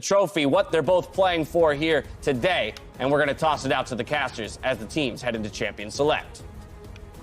trophy, what they're both playing for here today. And we're going to toss it out to the casters as the teams head into Champion Select.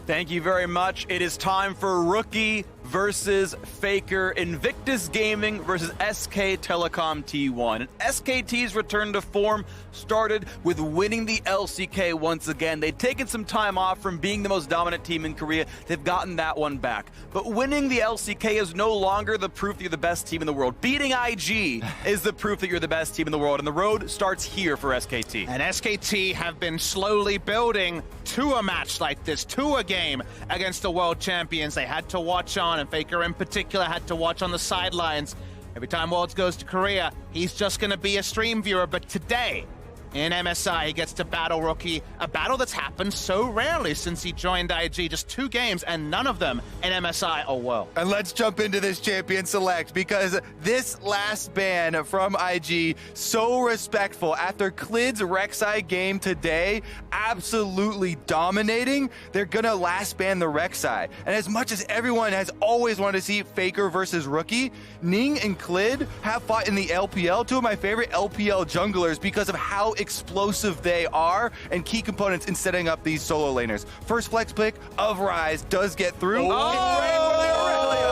Thank you very much. It is time for Rookie versus Faker, Invictus Gaming versus SK Telecom T1. And SKT's return to form started with winning the LCK once again. They'd taken some time off from being the most dominant team in Korea. They've gotten that one back. But winning the LCK is no longer the proof that you're the best team in the world. Beating IG is the proof that you're the best team in the world. And the road starts here for SKT. And SKT have been slowly building to a match like this, to a game against the world champions. They had to watch on, and Faker in particular had to watch on the sidelines. Every time Worlds goes to Korea, he's just going to be a stream viewer. But today, in MSI, he gets to battle Rookie, a battle that's happened so rarely since he joined IG. Just 2 games, and none of them in MSI or World. And let's jump into this Champion Select, because this last ban from IG, so respectful. After Klid's Rek'Sai game today, absolutely dominating, they're gonna last ban the Rek'Sai. And as much as everyone has always wanted to see Faker versus Rookie, Ning and Klid have fought in the LPL, 2 of my favorite LPL junglers, because of how explosive they are and key components in setting up these solo laners. First flex pick of Rise does get through. Oh!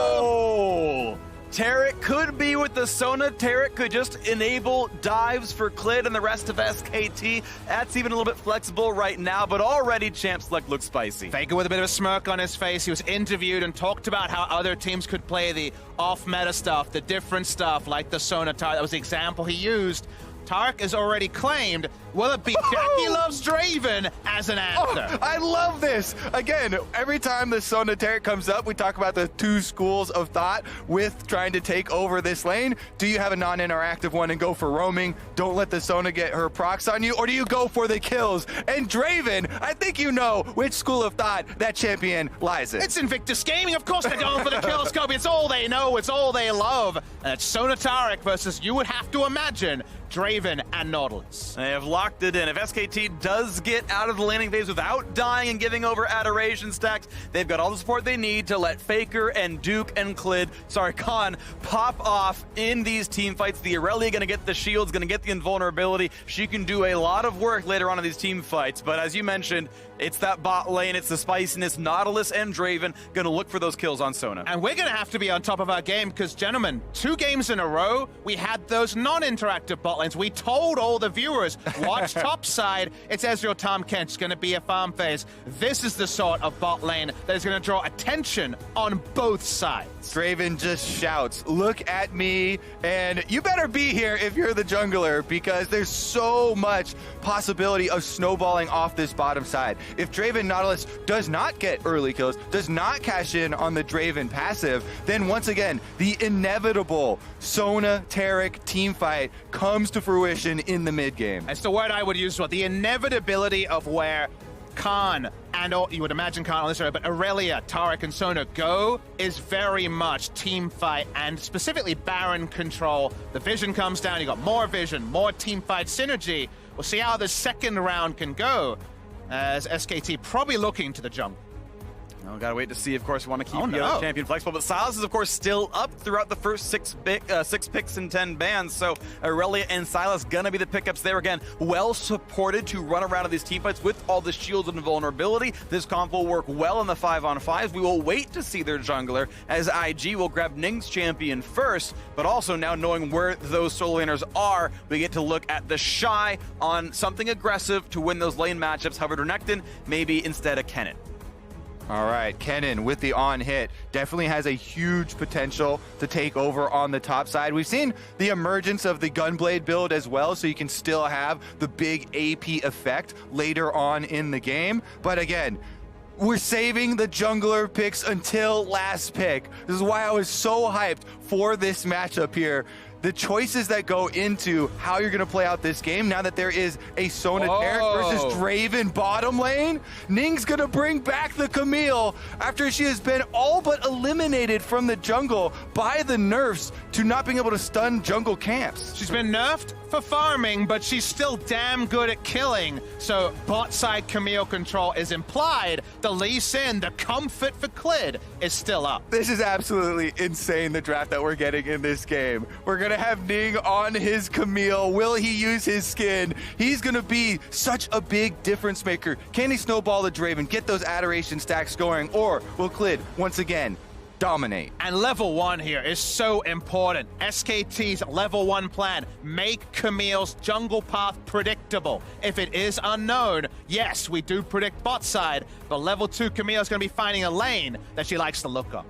Tarek could be with the Sona. Tarek could just enable dives for Klid and the rest of SKT. That's even a little bit flexible right now, but already Champ Select looks spicy. Faker with a bit of a smirk on his face. He was interviewed and talked about how other teams could play the off-meta stuff, the different stuff, like the Sona Tarek. That was the example he used. Tarek has already claimed, will it be Jackie Loves Draven as an answer? Oh, I love this. Again, every time the Sona Tarek comes up, we talk about the 2 schools of thought with trying to take over this lane. Do you have a non-interactive one and go for roaming? Don't let the Sona get her procs on you, or do you go for the kills? And Draven, I think you know which school of thought that champion lies in. It's Invictus Gaming. Of course they're going for the kills, Kobe. It's all they know. It's all they love. And it's Sona Tarek versus, you would have to imagine, Draven and Nautilus. They have locked it in. If SKT does get out of the landing phase without dying and giving over adoration stacks, they've got all the support they need to let Faker and Duke and Khan pop off in these team fights. The Aurelia gonna get the shields, gonna get the invulnerability. She can do a lot of work later on in these team fights, but as you mentioned, it's that bot lane, it's the spiciness. Nautilus and Draven gonna look for those kills on Sona. And we're gonna have to be on top of our game, because gentlemen, 2 games in a row, we had those non-interactive bot lanes. We told all the viewers, watch top side, it's Ezreal Tahm Kench, it's gonna be a farm phase. This is the sort of bot lane that is gonna draw attention on both sides. Draven just shouts, look at me, and you better be here if you're the jungler, because there's so much possibility of snowballing off this bottom side. If Draven Nautilus does not get early kills, does not cash in on the Draven passive, then once again, the inevitable Sona Tarek team fight comes to fruition in the mid game. That's the word I would use. The inevitability of where Khan and you would imagine Khan on this area, but Aurelia, Tarek, and Sona go is very much team fight and specifically Baron control. The vision comes down, you got more vision, more team fight synergy. We'll see how the second round can go as SKT probably looking to the jungle. Oh, gotta wait to see. Of course, we want to keep the other champion flexible, but Silas is, of course, still up throughout the first 6 picks and 10 bans, so Aurelia and Silas gonna be the pickups there. Again, well supported to run around in these teamfights with all the shields and vulnerability. This comp will work well in the 5-on-5s. We will wait to see their jungler, as IG will grab Ning's champion first, but also now knowing where those solo laners are, we get to look at the Shy on something aggressive to win those lane matchups. However, Renekton maybe instead of Kennen. All right, Kennen with the on hit definitely has a huge potential to take over on the top side. We've seen the emergence of the Gunblade build as well, so you can still have the big AP effect later on in the game. But again, we're saving the jungler picks until last pick. This is why I was so hyped for this matchup here. The choices that go into how you're going to play out this game, now that there is a Sona Tarek versus Draven bottom lane, Ning's going to bring back the Camille after she has been all but eliminated from the jungle by the nerfs to not being able to stun jungle camps. She's been nerfed for farming, but she's still damn good at killing. So bot side Camille control is implied. The Lee Sin, the comfort for Klid is still up. This is absolutely insane, the draft that we're getting in this game. We're going to gonna have Ning on his Camille. Will he use his skin? He's gonna be such a big difference maker. Can he snowball the Draven, get those adoration stacks going, or will Clid once again dominate? And level 1 here is so important. SKT's level 1 plan, make Camille's jungle path predictable. If it is unknown, yes, we do predict bot side, but level 2 Camille's gonna be finding a lane that she likes to look up.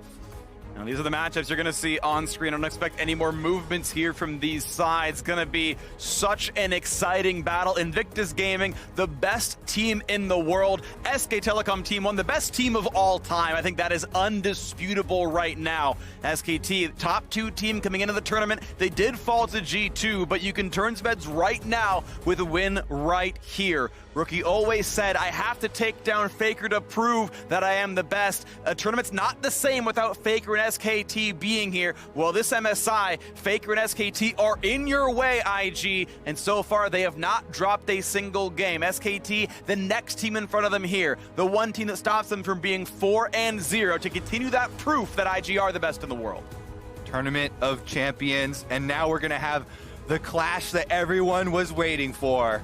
Now, these are the matchups you're going to see on screen. I don't expect any more movements here from these sides. Going to be such an exciting battle. Invictus Gaming, the best team in the world. SK Telecom Team 1, the best team of all time. I think that is undisputable right now. SKT, top 2 team coming into the tournament. They did fall to G2, but you can turn some heads right now with a win right here. Rookie always said, I have to take down Faker to prove that I am the best. A tournament's not the same without Faker and SKT being here. Well, this MSI, Faker and SKT are in your way, IG, and so far they have not dropped a single game. SKT, the next team in front of them here, the one team that stops them from being 4-0 to continue that proof that IG are the best in the world. Tournament of Champions, and now we're gonna have the clash that everyone was waiting for.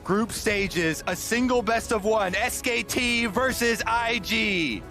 Group stages, a single best of 1, SKT versus IG.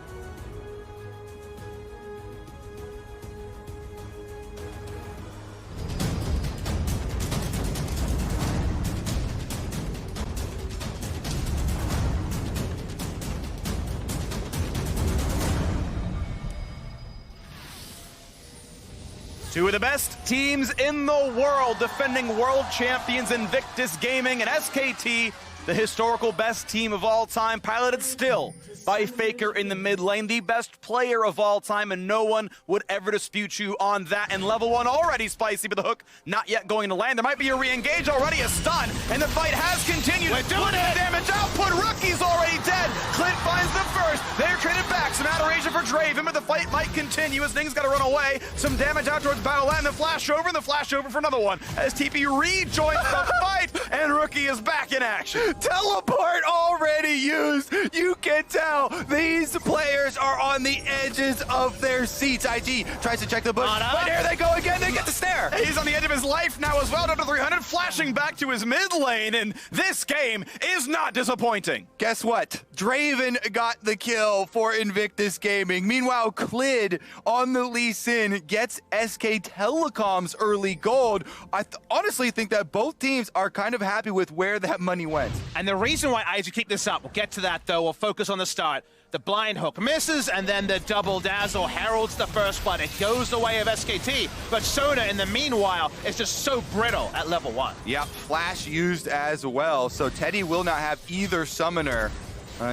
Two of the best teams in the world, defending world champions Invictus Gaming and SKT, the historical best team of all time, piloted still by Faker in the mid lane, the best player of all time, and no one would ever dispute you on that. And level 1 already spicy, but the hook not yet going to land. There might be a re-engage already, a stun, and the fight has continued. We're doing it! Damage output, Rookie's already dead. Clint finds the first. They're traded back. Some adoration for Draven, but the fight might continue as Ning's got to run away. Some damage out towards Battleland, the flash over, and the flash over for another one. As TP rejoins the fight, and Rookie is back in action. Teleport already used. You can tell these players are on the edges of their seats. IG tries to check the bush, but here they go again. They get the snare. He's on the edge of his life now as well, down to 300, flashing back to his mid lane, and this game is not disappointing. Guess what? Draven got the kill for Invictus Gaming. Meanwhile, Clid on the Lee Sin gets SK Telecom's early gold. I honestly think that both teams are kind of happy with where that money went. And the reason why IG keep this up, we'll get to that though, we'll focus on the start. The blind hook misses, and then the double dazzle heralds the first blood. It goes the way of SKT, but Sona, in the meanwhile, is just so brittle at level 1. Yep, flash used as well, so Teddy will not have either summoner,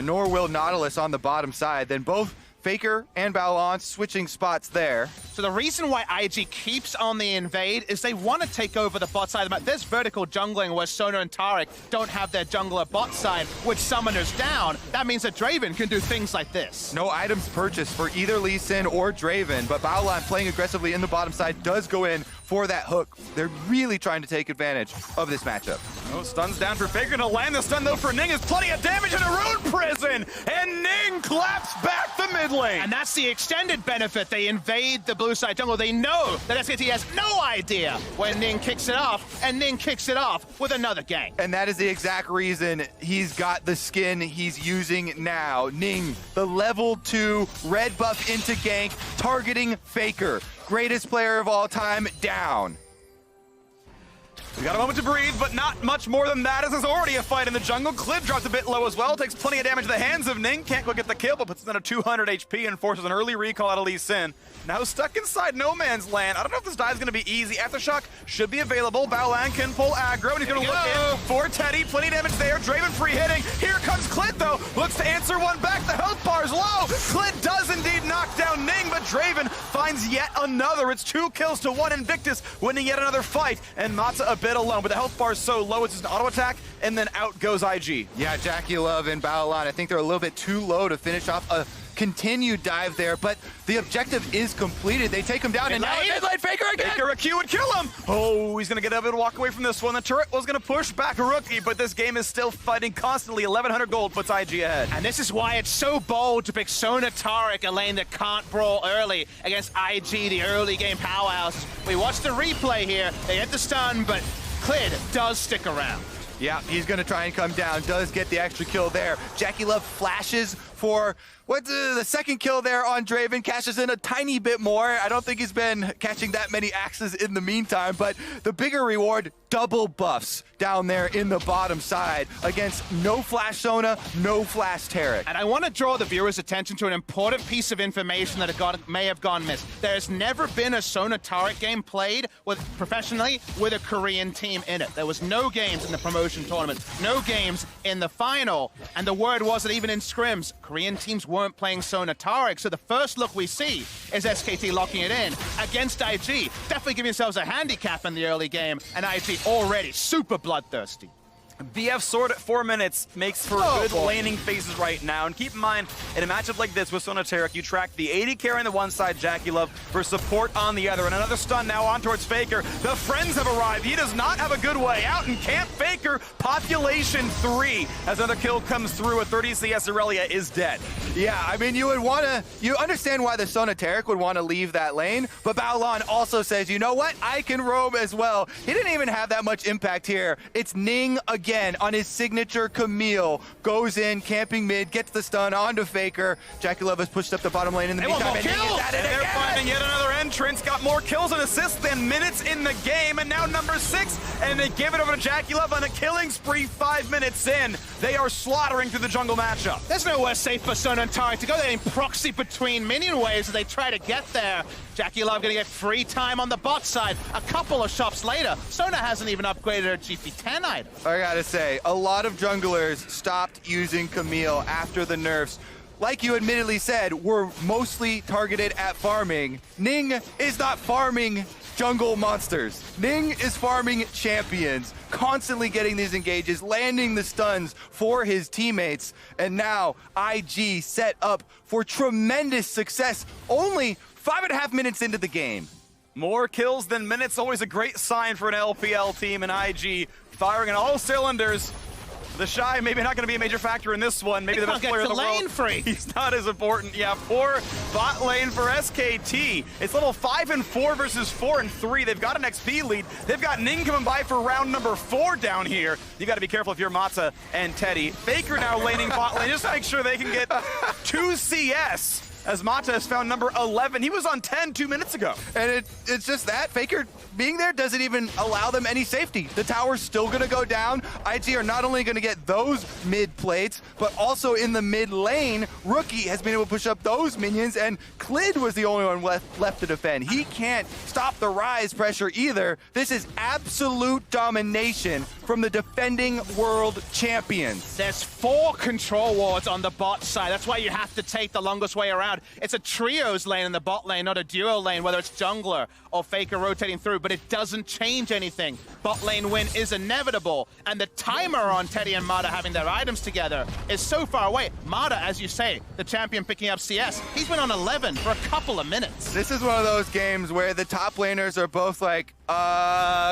nor will Nautilus on the bottom side. Then both Faker and Balon switching spots there. So the reason why IG keeps on the invade is they want to take over the bot side of the map. There's vertical jungling where Sona and Taric don't have their jungler bot side with summoners down. That means that Draven can do things like this. No items purchased for either Lee Sin or Draven, but Balon playing aggressively in the bottom side does go in for that hook. They're really trying to take advantage of this matchup. Oh, stuns down for Faker to land the stun though for Ning is plenty of damage in a rune prison, and Ning claps back the mid lane. And that's the extended benefit. They invade the blue side jungle. They know that SKT has no idea when Ning kicks it off, and Ning kicks it off with another gank. And that is the exact reason he's got the skin he's using now. Ning, the level 2 red buff into gank, targeting Faker. Greatest player of all time, down. We got a moment to breathe, but not much more than that, as there's already a fight in the jungle. Clid drops a bit low as well, takes plenty of damage to the hands of Ning. Can't go get the kill, but puts down a 200 HP and forces an early recall out of Lee Sin. Now stuck inside no man's land. I don't know if this dive is going to be easy. Aftershock should be available. Baolan can pull aggro, and he's going to look in for Teddy. Plenty of damage there. Draven free hitting. Here comes Clid, though. Looks to answer one back. The health bar's low. Clid does indeed knock down Ning, but Draven finds yet another. It's 2 kills to 1. Invictus winning yet another fight, and Matza a bit alone, but the health bar is so low, it's just an auto attack, and then out goes IG. Yeah, Jackie Love and Baolan, I think they're a little bit too low to finish off a continued dive there, but the objective is completed. They take him down, and now mid-lane Faker again! Faker, a Q would kill him! Oh, he's gonna get able to walk away from this one. The turret was gonna push back Rookie, but this game is still fighting constantly. 1,100 gold puts IG ahead. And this is why it's so bold to pick Sona Taric, a lane that can't brawl early against IG, the early game powerhouses. We watched the replay here. They hit the stun, but Clid does stick around. Yeah, he's going to try and come down, does get the extra kill there. Jackie Love flashes for the second kill there on Draven, cashes in a tiny bit more. I don't think he's been catching that many axes in the meantime, but the bigger reward, double buffs down there in the bottom side against no flash Sona, no flash Taric. And I want to draw the viewers' attention to an important piece of information that may have gone missed. There's never been a Sona Taric game played professionally with a Korean team in it. There was no games in the promotion tournament, no games in the final, and the word was that even in scrims, Korean teams weren't playing Sona Taric, so the first look we see is SKT locking it in against IG. Definitely give yourselves a handicap in the early game, and IG already super bloodthirsty. BF sword at 4 minutes makes for good laning phases right now. And keep in mind, in a matchup like this with Sona Taric, you track the 80 carry on the one side, Jackie Love, for support on the other. And another stun now on towards Faker. The friends have arrived. He does not have a good way out. And Camp Faker, population 3. As another kill comes through, a 30 CS Aurelia is dead. Yeah, I mean, you understand why the Sona Taric would want to leave that lane, but Baolan also says, you know what? I can roam as well. He didn't even have that much impact here. It's Ning again on his signature Camille, goes in, camping mid, gets the stun onto Faker. Jackie Love has pushed up the bottom lane in the meantime, and they're finding yet another entrance, got more kills and assists than minutes in the game, and now number 6, and they give it over to Jackie Love on a killing spree 5 minutes in. They are slaughtering through the jungle matchup. There's nowhere safe for Sona and Taric to go. They're in proxy between minion waves as they try to get there. Jackie Love gonna get free time on the bot side. A couple of shops later, Sona hasn't even upgraded her GP10 item. I gotta say, a lot of junglers stopped using Camille after the nerfs. Like you admittedly said, were mostly targeted at farming. Ning is not farming jungle monsters. Ning is farming champions, constantly getting these engages, landing the stuns for his teammates, and now IG set up for tremendous success only 5.5 minutes into the game. More kills than minutes, always a great sign for an LPL team, and IG firing on all cylinders. The Shy maybe not going to be a major factor in this one. Maybe the best player in the world. Free. He's not as important. Yeah, poor bot lane for SKT. It's level 5 and 4 versus 4 and 3. They've got an XP lead. They've got Ning coming by for round number 4 down here. You got to be careful if you're Mata and Teddy. Faker now laning bot lane just to make sure they can get 2 CS. As Mata has found number 11. He was on 10 2 minutes ago. And it's just that. Faker being there doesn't even allow them any safety. The tower's still going to go down. IG are not only going to get those mid plates, but also in the mid lane, Rookie has been able to push up those minions, and Clid was the only one left to defend. He can't stop the rise pressure either. This is absolute domination from the defending world champions. There's 4 control wards on the bot side. That's why you have to take the longest way around. It's a trios lane in the bot lane, not a duo lane, whether it's jungler or Faker rotating through, but it doesn't change anything. Bot lane win is inevitable, and the timer on Teddy and Mata having their items together is so far away. Mata, as you say, the champion picking up CS, he's been on 11 for a couple of minutes. This is one of those games where the top laners are both like,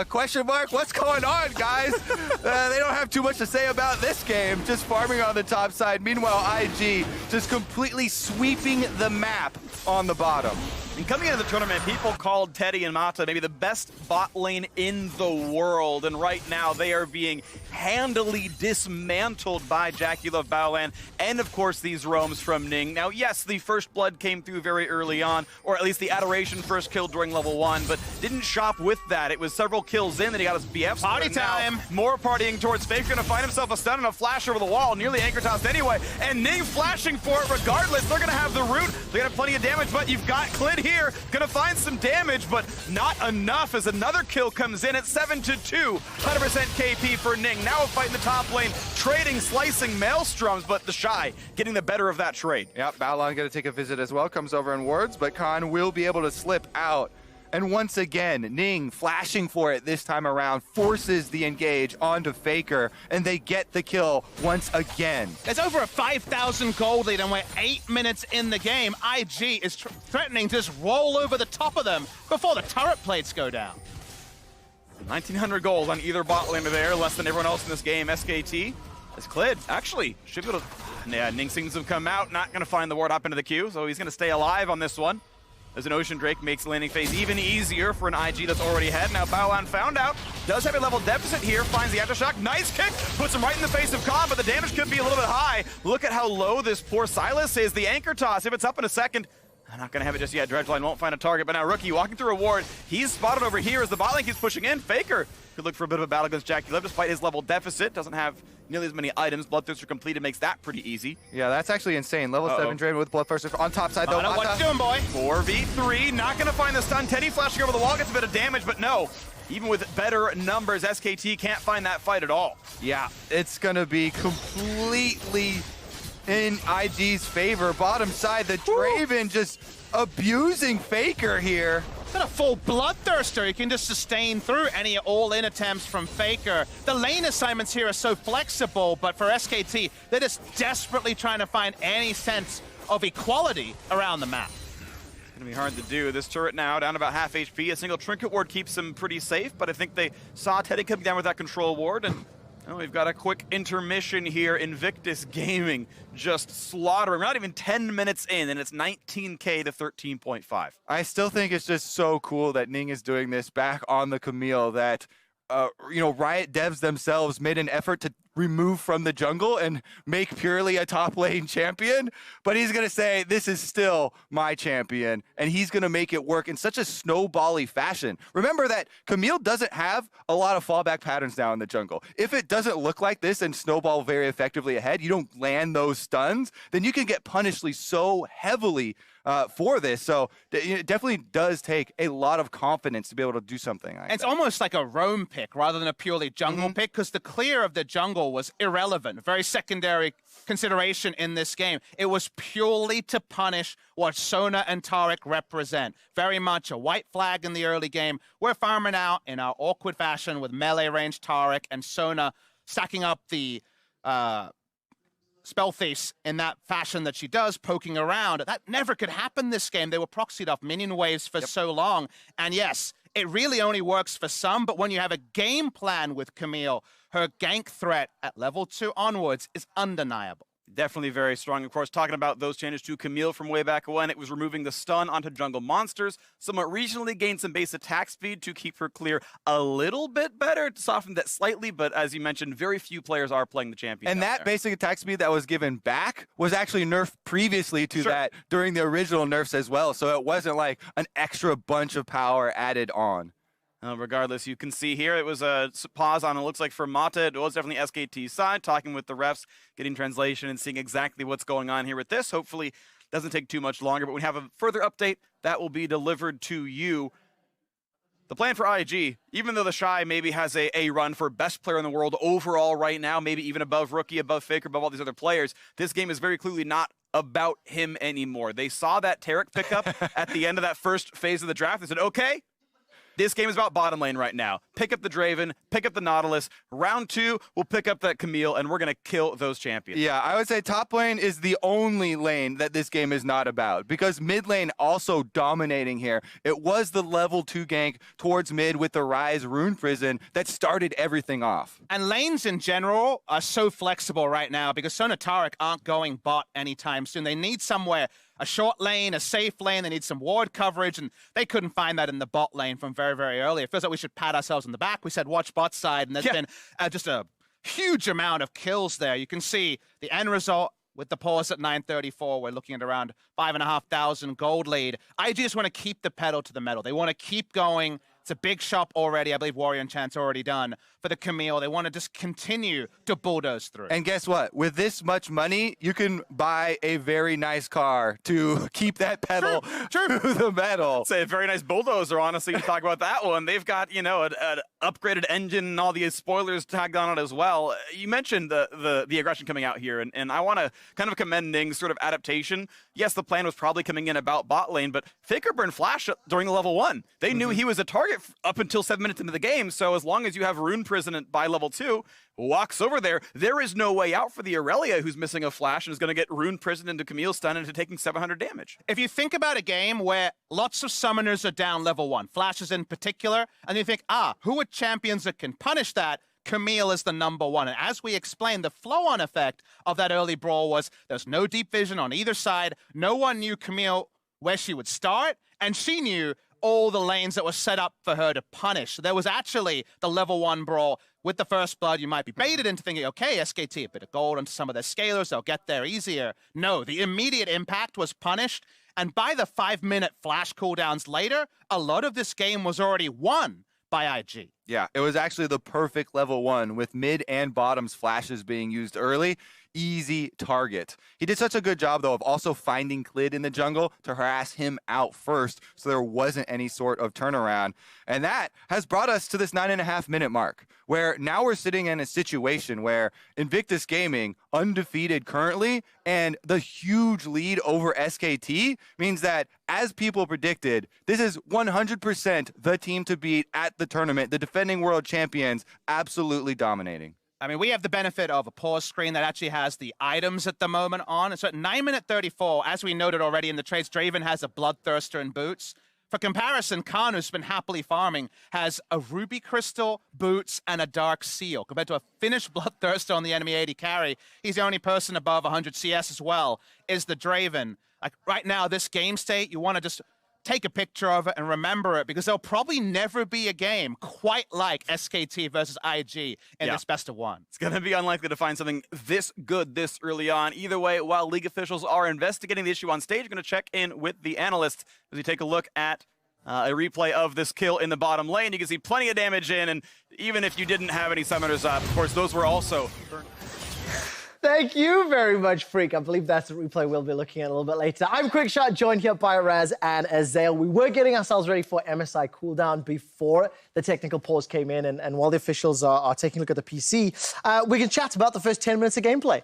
question mark, what's going on, guys? They don't have too much to say about this game, just farming on the top side. Meanwhile, IG just completely sweeping the map on the bottom. And coming into the tournament, people called Teddy and Mata maybe the best bot lane in the world. And right now, they are being handily dismantled by Jackie Love Baolan and, of course, these roams from Ning. Now, yes, the first blood came through very early on, or at least the Adoration first kill during level 1, but didn't shop with that. It was several kills in that he got his BF. Party time! More partying towards Faker, gonna find himself a stun and a flash over the wall, nearly anchor tossed anyway, and Ning flashing for it regardless. They're gonna have the root, they're gonna have plenty of damage, but you've got Clid here, gonna find some damage, but not enough as another kill comes in at 7-2. 100% KP for Ning. Now a fight in the top lane, trading, slicing maelstroms, but the Shy getting the better of that trade. Yep, Baolan gonna take a visit as well, comes over in wards, but Khan will be able to slip out. And once again, Ning flashing for it this time around, forces the engage onto Faker, and they get the kill once again. There's over a 5,000 gold lead, and we're 8 minutes in the game. IG is threatening to just roll over the top of them before the turret plates go down. 1,900 gold on either bot laner there, less than everyone else in this game. SKT is Clid. Actually, should be able to... Yeah, Ning seems to have come out, not going to find the ward up into the queue, so he's going to stay alive on this one. As an Ocean Drake makes the landing phase even easier for an IG that's already ahead. Now Baolan found out, does have a level deficit here, finds the aftershock, nice kick, puts him right in the face of Khan, but the damage could be a little bit high. Look at how low this poor Sylas is. The anchor toss, if it's up in a second, I'm not gonna have it just yet. Dredgeline won't find a target, but now Rookie walking through a ward. He's spotted over here as the bot lane keeps pushing in. Faker could look for a bit of a battle against Jackie Love despite his level deficit. Doesn't have nearly as many items. Bloodthirster completed makes that pretty easy. Yeah, that's actually insane. Level 7 Draven with Bloodthirster on top side though. What you doing, boy? 4v3, not gonna find the stun. Teddy flashing over the wall, gets a bit of damage, but no. Even with better numbers, SKT can't find that fight at all. Yeah, it's gonna be completely in IG's favor. Bottom side, the Draven just abusing Faker here. Got a full Bloodthirster. He can just sustain through any all-in attempts from Faker. The lane assignments here are so flexible, but for SKT, they're just desperately trying to find any sense of equality around the map. It's gonna be hard to do. This turret now down about half HP. A single trinket ward keeps him pretty safe, but I think they saw Teddy coming down with that control ward, and we've got a quick intermission here. Invictus Gaming just slaughtering. We're not even 10 minutes in, and it's 19K to 13.5. I still think it's just so cool that Ning is doing this back on the Camille, that Riot devs themselves made an effort to remove from the jungle and make purely a top lane champion, but he's gonna say this is still my champion, and he's gonna make it work in such a snowbally fashion. Remember that Camille doesn't have a lot of fallback patterns now in the jungle. If it doesn't look like this and snowball very effectively ahead, you don't land those stuns, then you can get punished so heavily for this. So it definitely does take a lot of confidence to be able to do something like It's almost like a roam pick rather than a purely jungle pick, because the clear of the jungle was irrelevant, very secondary consideration in this game. It was purely to punish what Sona and Taric represent. Very much a white flag in the early game. We're farming out in our awkward fashion with melee range Taric and Sona stacking up the spell face in that fashion that she does, poking around. That never could happen this game. They were proxied off minion waves for so long. And yes, it really only works for some, but when you have a game plan with Camille, her gank threat at level 2 onwards is undeniable. Definitely very strong. Of course, talking about those changes to Camille from way back when, it was removing the stun onto jungle monsters, somewhat regionally gained some base attack speed to keep her clear a little bit better, to soften that slightly, but as you mentioned, very few players are playing the champion. And that basic attack speed that was given back was actually nerfed previously to that during the original nerfs as well, so it wasn't like an extra bunch of power added on. Regardless, you can see here it was a pause on, it looks like for Mata, it was definitely SKT's side, talking with the refs, getting translation and seeing exactly what's going on here with this. Hopefully doesn't take too much longer, but when we have a further update, that will be delivered to you. The plan for IG, even though the Shy maybe has a run for best player in the world overall right now, maybe even above Rookie, above Faker, above all these other players, this game is very clearly not about him anymore. They saw that Taric pickup at the end of that first phase of the draft. They said, okay, this game is about bottom lane right now. Pick up the Draven, pick up the Nautilus. Round 2, we'll pick up that Camille, and we're going to kill those champions. Yeah, I would say top lane is the only lane that this game is not about, because mid lane also dominating here. It was the level 2 gank towards mid with the Rise Rune Prison that started everything off. And lanes in general are so flexible right now because Sona Taric aren't going bot anytime soon. They need somewhere, a short lane, a safe lane. They need some ward coverage, and they couldn't find that in the bot lane from very, very early. It feels like we should pat ourselves on the back. We said watch bot side, and there's been just a huge amount of kills there. You can see the end result with the pause at 934. We're looking at around 5,500 gold lead. IG just want to keep the pedal to the metal. They want to keep going It's a big shop already. I believe Warrior Enchant's already done for the Camille. They want to just continue to bulldoze through. And guess what? With this much money, you can buy a very nice car to keep that pedal to the metal. Say a very nice bulldozer, honestly. You talk about that one. They've got, you know, an upgraded engine and all the spoilers tagged on it as well. You mentioned the aggression coming out here, and I want to kind of commend Ning's sort of adaptation. Yes, the plan was probably coming in about bot lane, but Faker burned Flash during the level 1. They knew he was a target up until 7 minutes into the game, so as long as you have Rune Prison by level 2, walks over there is no way out for the Aurelia, who's missing a Flash and is going to get Rune Prison into Camille stun into taking 700 damage. If you think about a game where lots of summoners are down level 1, Flashes in particular, and you think, who are champions that can punish that? Camille is the number 1. And as we explained, the flow-on effect of that early brawl was there's no deep vision on either side. No one knew Camille where she would start, and she knew all the lanes that were set up for her to punish. So there was actually the level 1 brawl. With the first blood, you might be baited into thinking, okay, SKT, a bit of gold onto some of their scalers, they'll get there easier. No, the immediate impact was punished, and by the 5-minute flash cooldowns later, a lot of this game was already won by IG. Yeah, it was actually the perfect level 1 with mid and bottoms flashes being used early. Easy target. He did such a good job, though, of also finding Clid in the jungle to harass him out first, so there wasn't any sort of turnaround. And that has brought us to this 9.5-minute mark, where now we're sitting in a situation where Invictus Gaming, undefeated currently, and the huge lead over SKT means that, as people predicted, this is 100% the team to beat at the tournament. The defending world champions absolutely dominating. I mean, we have the benefit of a pause screen that actually has the items at the moment on. And so at 9:34, as we noted already in the trades, Draven has a Bloodthirster and boots. For comparison, Khan, who's been happily farming, has a Ruby Crystal, boots, and a Dark Seal. Compared to a finished Bloodthirster on the enemy AD carry, he's the only person above 100 CS as well, is the Draven. Like right now, this game state, you want to just take a picture of it and remember it, because there'll probably never be a game quite like SKT versus IG in this best of 1. It's going to be unlikely to find something this good this early on. Either way, while League officials are investigating the issue on stage, we're going to check in with the analyst as we take a look at a replay of this kill in the bottom lane. You can see plenty of damage in, and even if you didn't have any summoners up, of course, those were also burned. Thank you very much, Freak. I believe that's the replay we'll be looking at a little bit later. I'm Quickshot, joined here by Raz and Azael. We were getting ourselves ready for MSI cooldown before the technical pause came in, and while the officials are taking a look at the PC, we can chat about the first 10 minutes of gameplay.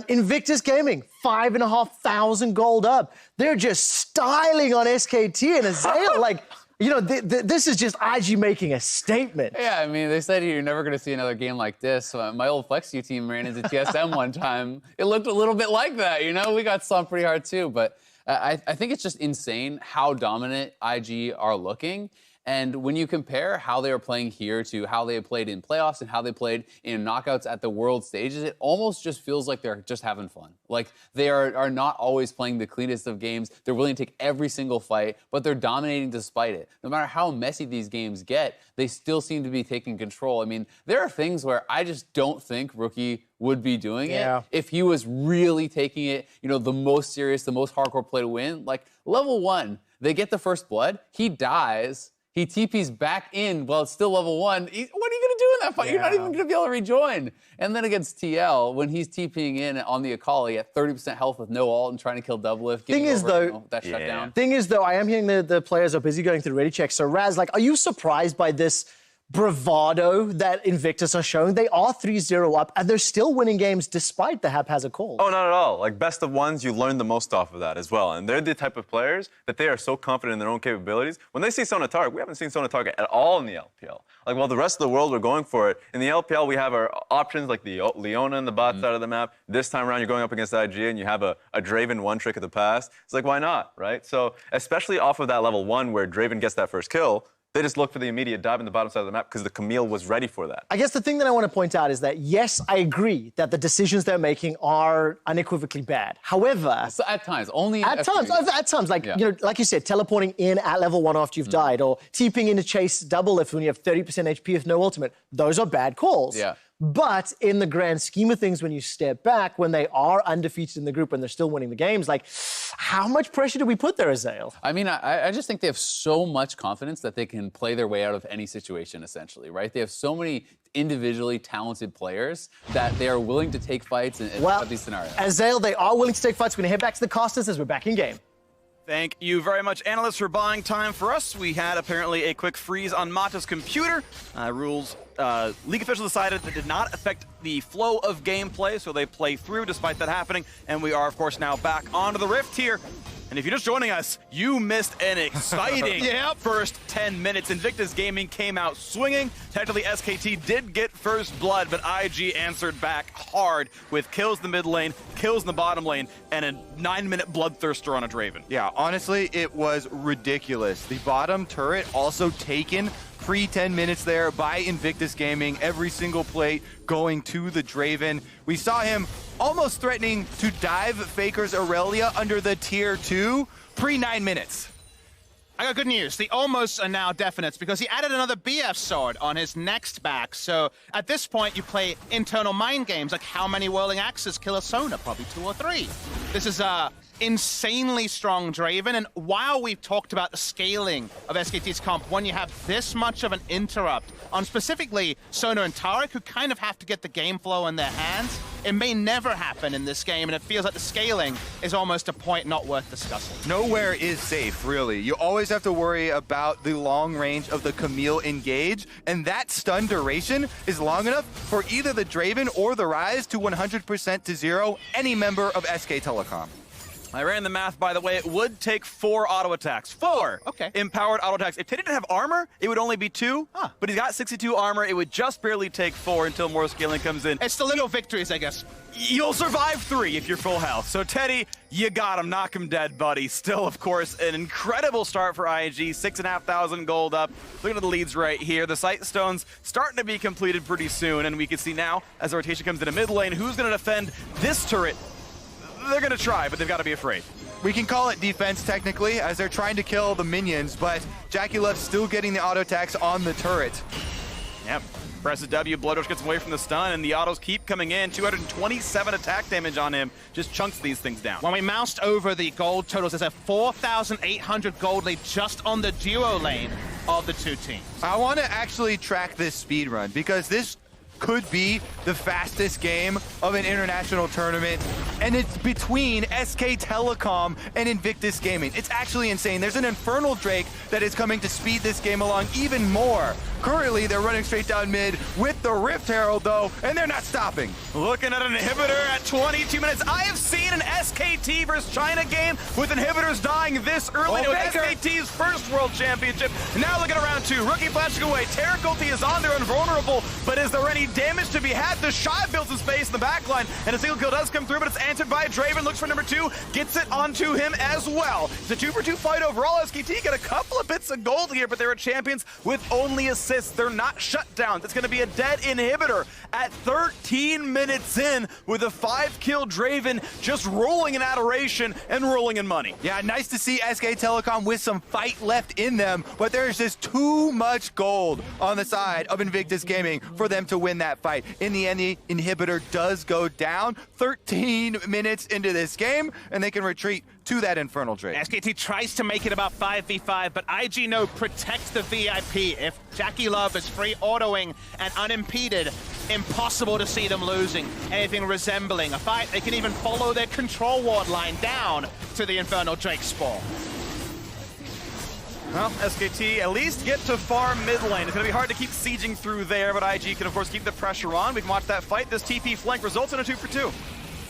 Invictus Gaming, 5,500 gold up. They're just styling on SKT and Azael, like... You know, this is just IG making a statement. Yeah, I mean, they said you're never going to see another game like this. My old FlexU team ran into TSM one time. It looked a little bit like that, you know? We got stomped pretty hard, too. But I think it's just insane how dominant IG are looking. And when you compare how they were playing here to how they played in playoffs and how they played in knockouts at the world stages, it almost just feels like they're just having fun. Like they are not always playing the cleanest of games. They're willing to take every single fight, but they're dominating despite it. No matter how messy these games get, they still seem to be taking control. I mean, there are things where I just don't think Rookie would be doing it if he was really taking it, you know, the most serious, the most hardcore play to win. Like level 1, they get the first blood, he dies, he TP's back in while it's still level 1. What are you going to do in that fight? You're not even going to be able to rejoin. And then against TL, when he's TPing in on the Akali at 30% health with no ult and trying to kill Doublelift. Thing is, though, I am hearing the players are busy going through ready checks. So, Raz, like, are you surprised by this bravado that Invictus are showing? They are 3-0 up, and they're still winning games despite the haphazard calls. Oh, not at all. Like, best of 1s, you learn the most off of that as well. And they're the type of players that they are so confident in their own capabilities. When they see Sona target, we haven't seen Sona target at all in the LPL. Like, while the rest of the world are going for it, in the LPL, we have our options like the Leona and the bot side of the map. This time around, you're going up against IG, and you have a Draven one trick of the past. It's like, why not, right? So, especially off of that level 1 where Draven gets that first kill, they just look for the immediate dive in the bottom side of the map because the Camille was ready for that. I guess the thing that I want to point out is that, yes, I agree that the decisions they're making are unequivocally bad. However... So at times, only... At times, like, you know, like you said, teleporting in at level 1 after you've died, or TPing in to chase Doublelift when you have 30% HP with no ultimate. Those are bad calls. Yeah. But in the grand scheme of things, when you step back, when they are undefeated in the group and they're still winning the games, like, how much pressure do we put there, Azael? I mean, I just think they have so much confidence that they can play their way out of any situation, essentially, right? They have so many individually talented players that they are willing to take fights in these scenarios. Azael, they are willing to take fights. We're going to head back to the casters as we're back in game. Thank you very much, analysts, for buying time for us. We had apparently a quick freeze on Mata's computer. League officials decided that did not affect the flow of gameplay, so they play through despite that happening. And we are, of course, now back onto the Rift here. And if you're just joining us, you missed an exciting first 10 minutes. Invictus Gaming came out swinging. Technically, SKT did get first blood, but IG answered back hard with kills in the mid lane, kills in the bottom lane, and a 9-minute bloodthirster on a Draven. Yeah, honestly, it was ridiculous. The bottom turret also taken pre-10 minutes there by Invictus Gaming. Every single plate going to the Draven. We saw him almost threatening to dive Faker's Aurelia under the tier 2 pre-9 minutes. I got good news. The almost are now definites because he added another BF sword on his next back. So at this point, you play internal mind games like how many Whirling Axes kill a Sona? Probably 2 or 3. This is insanely strong Draven, and while we've talked about the scaling of SKT's comp, when you have this much of an interrupt on specifically Sona and Taric, who kind of have to get the game flow in their hands, it may never happen in this game, and it feels like the scaling is almost a point not worth discussing. Nowhere is safe, really. You always have to worry about the long range of the Camille engage, and that stun duration is long enough for either the Draven or the Ryze to 100% to 0 any member of SK Telecom. I ran the math, by the way. It would take 4 auto attacks. 4 empowered auto attacks. If Teddy didn't have armor, it would only be 2. But he's got 62 armor. It would just barely take 4 until more scaling comes in. It's the little victories, I guess. You'll survive 3 if you're full health. So Teddy, you got him. Knock him dead, buddy. Still, of course, an incredible start for IG. 6,500 gold up. Look at the leads right here. The Sight Stone's starting to be completed pretty soon. And we can see now, as the rotation comes into mid lane, who's going to defend this turret. They're going to try, but they've got to be afraid. We can call it defense technically, as they're trying to kill the minions, but JackeyLove still getting the auto attacks on the turret. Yep. Presses W, Bloodrush gets away from the stun, and the autos keep coming in. 227 attack damage on him. Just chunks these things down. When we moused over the gold totals, there's a 4,800 gold lead just on the duo lane of the two teams. I want to actually track this speed run, because this could be the fastest game of an international tournament, and it's between SK Telecom and Invictus Gaming. It's actually insane. There's an Infernal Drake that is coming to speed this game along even more. Currently, they're running straight down mid with the Rift Herald, though, and they're not stopping. Looking at an inhibitor at 22 minutes. I have seen an SKT versus China game with inhibitors dying this early. It was SKT's first World Championship. Now look at round 2. Rookie flashing away. Terra ulti is on there, invulnerable, but is there any damage to be had? The Shy builds his space in the backline, and a single kill does come through, but it's answered by Draven. Looks for number 2, gets it onto him as well. It's a 2-for-2 fight overall. SKT get a couple of bits of gold here, but they're champions with only assists. They're not shut down. It's going to be a dead inhibitor at 13 minutes in with a 5-kill Draven just rolling in adoration and rolling in money. Yeah, nice to see SK Telecom with some fight left in them, but there's just too much gold on the side of Invictus Gaming for them to win that fight. In the end, the inhibitor does go down 13 minutes into this game, and they can retreat to that Infernal Drake. SKT tries to make it about 5v5, but IG no protects the VIP. If JackeyLove is free autoing and unimpeded, impossible to see them losing anything resembling a fight. They can even follow their control ward line down to the Infernal Drake spawn. Well, SKT at least get to far mid lane. It's going to be hard to keep sieging through there, but IG can, of course, keep the pressure on. We can watch that fight. This TP flank results in a 2-for-2.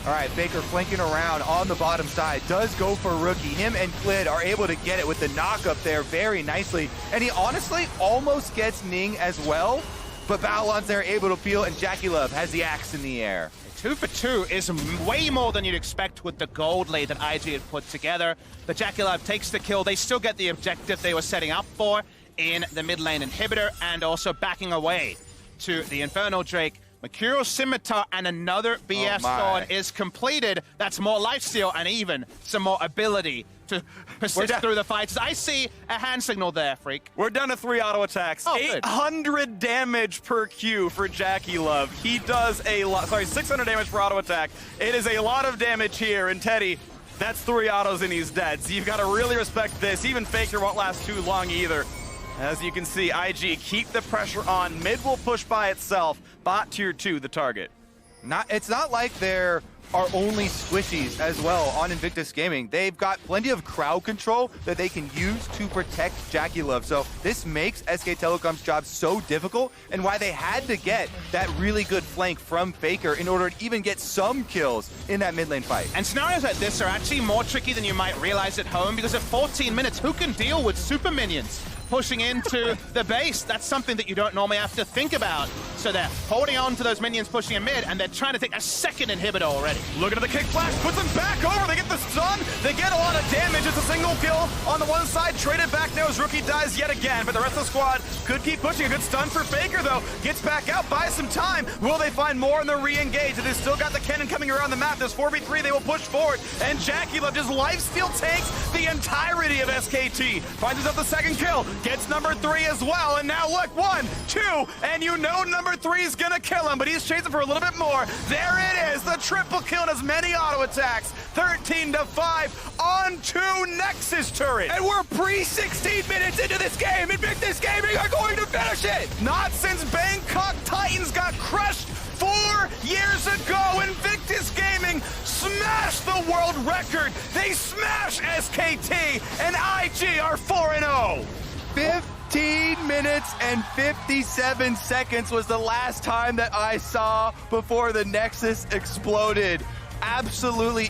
All right, Faker flanking around on the bottom side. Does go for Rookie. Him and Klid are able to get it with the knock up there very nicely. And he honestly almost gets Ning as well. But Balon's there able to peel, and JackeyLove has the axe in the air. 2-for-2 is way more than you'd expect with the gold lead that IG had put together. The JackeyLove takes the kill. They still get the objective they were setting up for in the mid lane inhibitor, and also backing away to the Infernal Drake. Mercurial Scimitar and another BF sword is completed. That's more lifesteal and even some more ability to persist through the fights. I see a hand signal there, Freak. We're down to 3 auto attacks. Oh, good. 800 damage per Q for Jackie Love. He does a lot. Sorry, 600 damage per auto attack. It is a lot of damage here. And Teddy, that's 3 autos and he's dead. So you've got to really respect this. Even Faker won't last too long either. As you can see, IG keep the pressure on. Mid will push by itself. Bot tier 2, the target. It's not like there are only squishies as well on Invictus Gaming. They've got plenty of crowd control that they can use to protect Jackie Love. So this makes SK Telecom's job so difficult, and why they had to get that really good flank from Faker in order to even get some kills in that mid lane fight. And scenarios like this are actually more tricky than you might realize at home, because at 14 minutes, who can deal with super minions pushing into the base? That's something that you don't normally have to think about. So they're holding on to those minions pushing in mid, and they're trying to take a second inhibitor already. Looking at the kick flash, puts them back over. They get the stun. They get a lot of damage. It's a single kill on the one side. Traded back now as Rookie dies yet again. But the rest of the squad could keep pushing. A good stun for Faker, though. Gets back out, buys some time. Will they find more in the re-engage? They've still got the cannon coming around the map. There's 4v3. They will push forward. And Jackie Love just lifesteal takes the entirety of SKT. Finds himself the second kill. Gets number 3 as well. And now look, 1, 2, and you know number 3 is gonna kill him, but he's chasing for a little bit more. There it is, the triple kill and as many auto attacks. 13-5 on 2 Nexus turret. And we're pre-16 minutes into this game. Invictus Gaming are going to finish it. Not since Bangkok Titans got crushed 4 years ago. Invictus Gaming smashed the world record. They smash SKT, and IG are 4-0. 15 minutes and 57 seconds was the last time that I saw before the Nexus exploded. Absolutely